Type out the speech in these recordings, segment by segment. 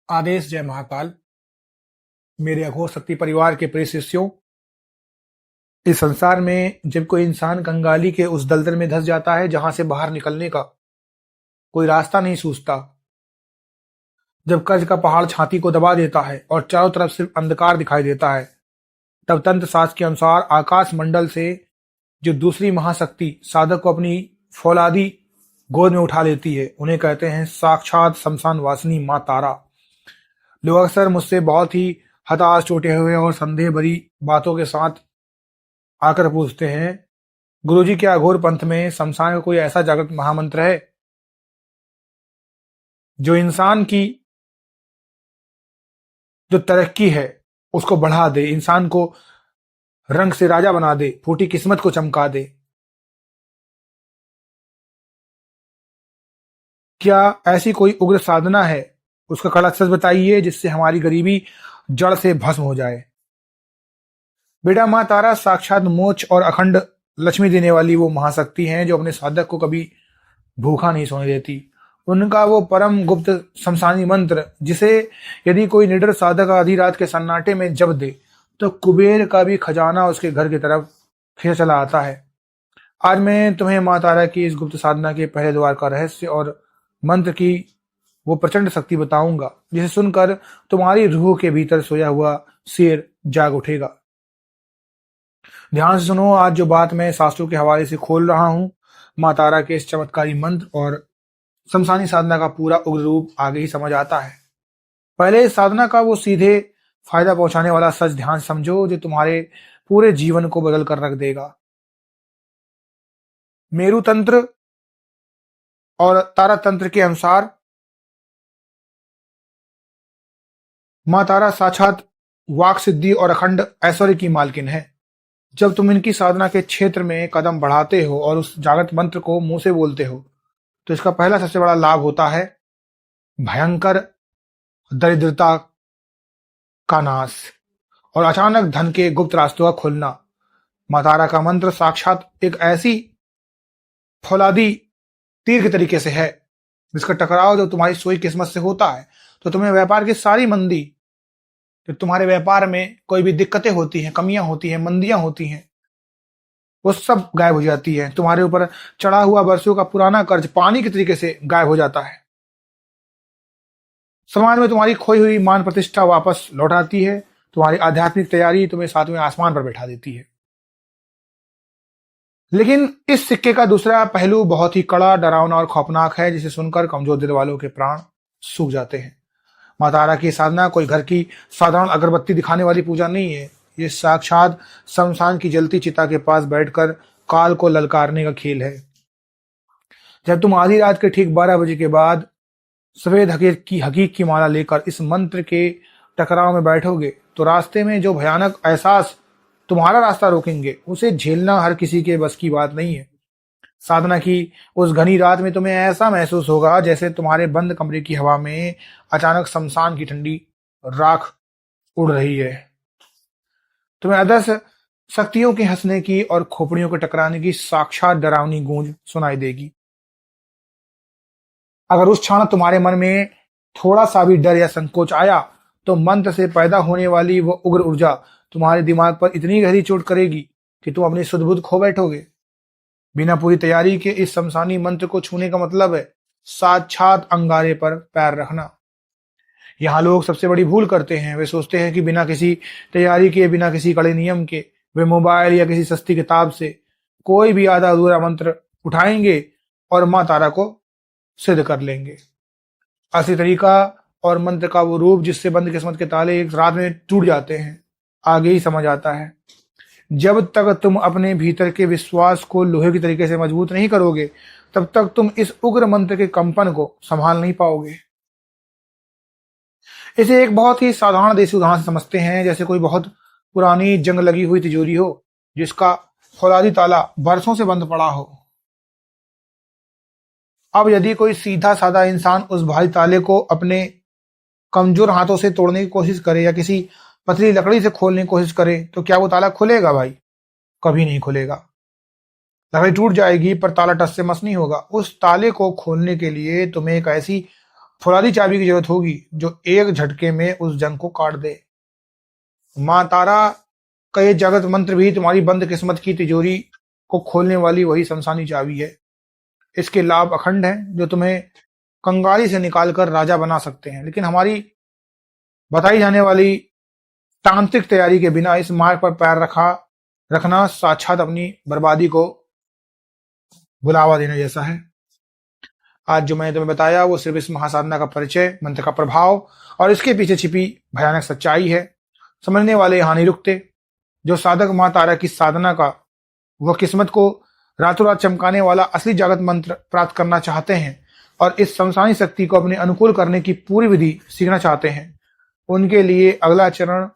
आदेश जय महाकाल। मेरे अघोर शक्ति परिवार के प्रिय शिष्यों, इस संसार में जब कोई इंसान कंगाली के उस दलदल में धंस जाता है जहां से बाहर निकलने का कोई रास्ता नहीं सूझता, जब कर्ज का पहाड़ छाती को दबा देता है और चारों तरफ सिर्फ अंधकार दिखाई देता है, तब तंत्र शास्त्र के अनुसार आकाश मंडल से जो दूसरी महाशक्ति साधक को अपनी फौलादी गोद में उठा लेती है, उन्हें कहते हैं साक्षात शमशान वासिनी माँ तारा। लोग अक्सर मुझसे बहुत ही हताश, टूटे हुए और संदेह भरी बातों के साथ आकर पूछते हैं, गुरुजी क्या अघोर पंथ में शमशान का कोई ऐसा जागृत महामंत्र है जो इंसान की जो तरक्की है उसको बढ़ा दे, इंसान को रंग से राजा बना दे, फूटी किस्मत को चमका दे? क्या ऐसी कोई उग्र साधना है? उसका कड़क सच बताइए जिससे हमारी गरीबी जड़ से भस्म हो जाए। बेटा, माँ तारा साक्षात मोक्ष और अखंड लक्ष्मी देने वाली वो महाशक्ति हैं जो अपने साधक को कभी भूखा नहीं सोने देती। उनका वो परम गुप्त शमशानी मंत्र जिसे यदि कोई निडर साधक आधी रात के सन्नाटे में जप दे तो कुबेर का भी खजाना उसके घर की तरफ खिंच चला आता है। आज मैं तुम्हें माँ तारा की इस गुप्त साधना के पहले द्वार का रहस्य और मंत्र की वो प्रचंड शक्ति बताऊंगा जिसे सुनकर तुम्हारी रूह के भीतर सोया हुआ शेर जाग उठेगा। ध्यान से सुनो, आज जो बात मैं शास्त्रों के हवाले से खोल रहा हूं, माँ तारा के इस चमत्कारी मंत्र और शमशानी साधना का पूरा उग्र रूप आगे ही समझ आता है। पहले इस साधना का वो सीधे फायदा पहुंचाने वाला सच ध्यान समझो जो तुम्हारे पूरे जीवन को बदल कर रख देगा। मेरु तंत्र और तारा तंत्र के अनुसार माँ तारा साक्षात वाक सिद्धि और अखंड ऐश्वर्य की मालकिन है। जब तुम इनकी साधना के क्षेत्र में कदम बढ़ाते हो और उस जागृत मंत्र को मुंह से बोलते हो तो इसका पहला सबसे बड़ा लाभ होता है भयंकर दरिद्रता का नाश और अचानक धन के गुप्त रास्तों का खुलना। माँ तारा का मंत्र साक्षात एक ऐसी फौलादी तीर के तरीके से है जिसका टकराव जब तुम्हारी सोई किस्मत से होता है तो तुम्हें व्यापार की सारी मंदी, जब तुम्हारे व्यापार में कोई भी दिक्कतें होती हैं, कमियां होती हैं, मंदियां होती हैं, वो सब गायब हो जाती है। तुम्हारे ऊपर चढ़ा हुआ वर्षों का पुराना कर्ज पानी के तरीके से गायब हो जाता है। समाज में तुम्हारी खोई हुई मान प्रतिष्ठा वापस लौट आती है। तुम्हारी आध्यात्मिक तैयारी तुम्हें सातवें आसमान पर बैठा देती है। लेकिन इस सिक्के का दूसरा पहलू बहुत ही कड़ा, डरावना और खौफनाक है जिसे सुनकर कमजोर दिल वालों के प्राण सूख जाते हैं। माँ तारा की साधना कोई घर की साधारण अगरबत्ती दिखाने वाली पूजा नहीं है। ये साक्षात शमशान की जलती चिता के पास बैठकर काल को ललकारने का खेल है। जब तुम आधी रात के ठीक 12 बजे के बाद सफेद हकीक की माला लेकर इस मंत्र के टकराव में बैठोगे तो रास्ते में जो भयानक एहसास तुम्हारा रास्ता रोकेंगे उसे झेलना हर किसी के बस की बात नहीं है। साधना की उस घनी रात में तुम्हें ऐसा महसूस होगा जैसे तुम्हारे बंद कमरे की हवा में अचानक शमशान की ठंडी राख उड़ रही है। तुम्हें अदृश्य शक्तियों के हंसने की और खोपड़ियों के टकराने की साक्षात डरावनी गूंज सुनाई देगी। अगर उस क्षण तुम्हारे मन में थोड़ा सा भी डर या संकोच आया तो मंत्र से पैदा होने वाली वो उग्र ऊर्जा तुम्हारे दिमाग पर इतनी गहरी चोट करेगी कि तुम अपनी सुध बुध खो बैठोगे। बिना पूरी तैयारी के इस शमशानी मंत्र को छूने का मतलब है साक्षात अंगारे पर पैर रखना। यहाँ लोग सबसे बड़ी भूल करते हैं, वे सोचते हैं कि बिना किसी तैयारी के, बिना किसी कड़े नियम के वे मोबाइल या किसी सस्ती किताब से कोई भी आधा अधूरा मंत्र उठाएंगे और माँ तारा को सिद्ध कर लेंगे। असली तरीका और मंत्र का वो रूप जिससे बंद किस्मत के ताले एक रात में टूट जाते हैं आगे ही समझ आता है। जब तक तुम अपने भीतर के विश्वास को लोहे की तरीके से मजबूत नहीं करोगे तब तक तुम इस उग्र मंत्र के कंपन को संभाल नहीं पाओगे। इसे एक बहुत ही साधारण देसी उदाहरण से समझते हैं, जैसे कोई बहुत पुरानी जंग लगी हुई तिजोरी हो जिसका फौलादी ताला बरसों से बंद पड़ा हो। अब यदि कोई सीधा साधा इंसान उस भारी ताले को अपने कमजोर हाथों से तोड़ने की कोशिश करे या किसी पतली लकड़ी से खोलने की कोशिश करे तो क्या वो ताला खुलेगा भाई? कभी नहीं खुलेगा। लकड़ी टूट जाएगी पर ताला टस से मस नहीं होगा। उस ताले को खोलने के लिए तुम्हें एक ऐसी फौलादी चाबी की जरूरत होगी जो एक झटके में उस जंग को काट दे। माँ तारा का ये जगत मंत्र भी तुम्हारी बंद किस्मत की तिजोरी को खोलने वाली वही शमशानी चाबी है। इसके लाभ अखंड हैं जो तुम्हें कंगाली से निकालकर राजा बना सकते हैं, लेकिन हमारी बताई जाने वाली तांत्रिक तैयारी के बिना इस मार्ग पर पैर रखना साक्षात अपनी बर्बादी को बुलावा देने जैसा है। आज जो मैंने तुम्हें बताया वो सिर्फ इस महासाधना का परिचय, मंत्र का प्रभाव और इसके पीछे छिपी भयानक सच्चाई है। समझने वाले यहाँ नहीं रुकते। जो साधक माँ तारा की साधना का वह किस्मत को रातों रात चमकाने वाला असली जागत मंत्र प्राप्त करना चाहते हैं और इस शमशानी शक्ति को अपने अनुकूल करने की पूरी विधि सीखना चाहते हैं, उनके लिए अगला चरण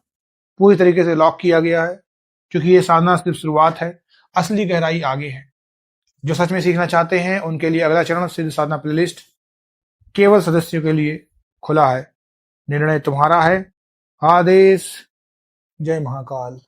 पूरी तरीके से लॉक किया गया है, क्योंकि ये साधना सिर्फ शुरुआत है, असली गहराई आगे है। जो सच में सीखना चाहते हैं उनके लिए अगला चरण सिद्ध साधना प्लेलिस्ट केवल सदस्यों के लिए खुला है। निर्णय तुम्हारा है। आदेश। जय महाकाल।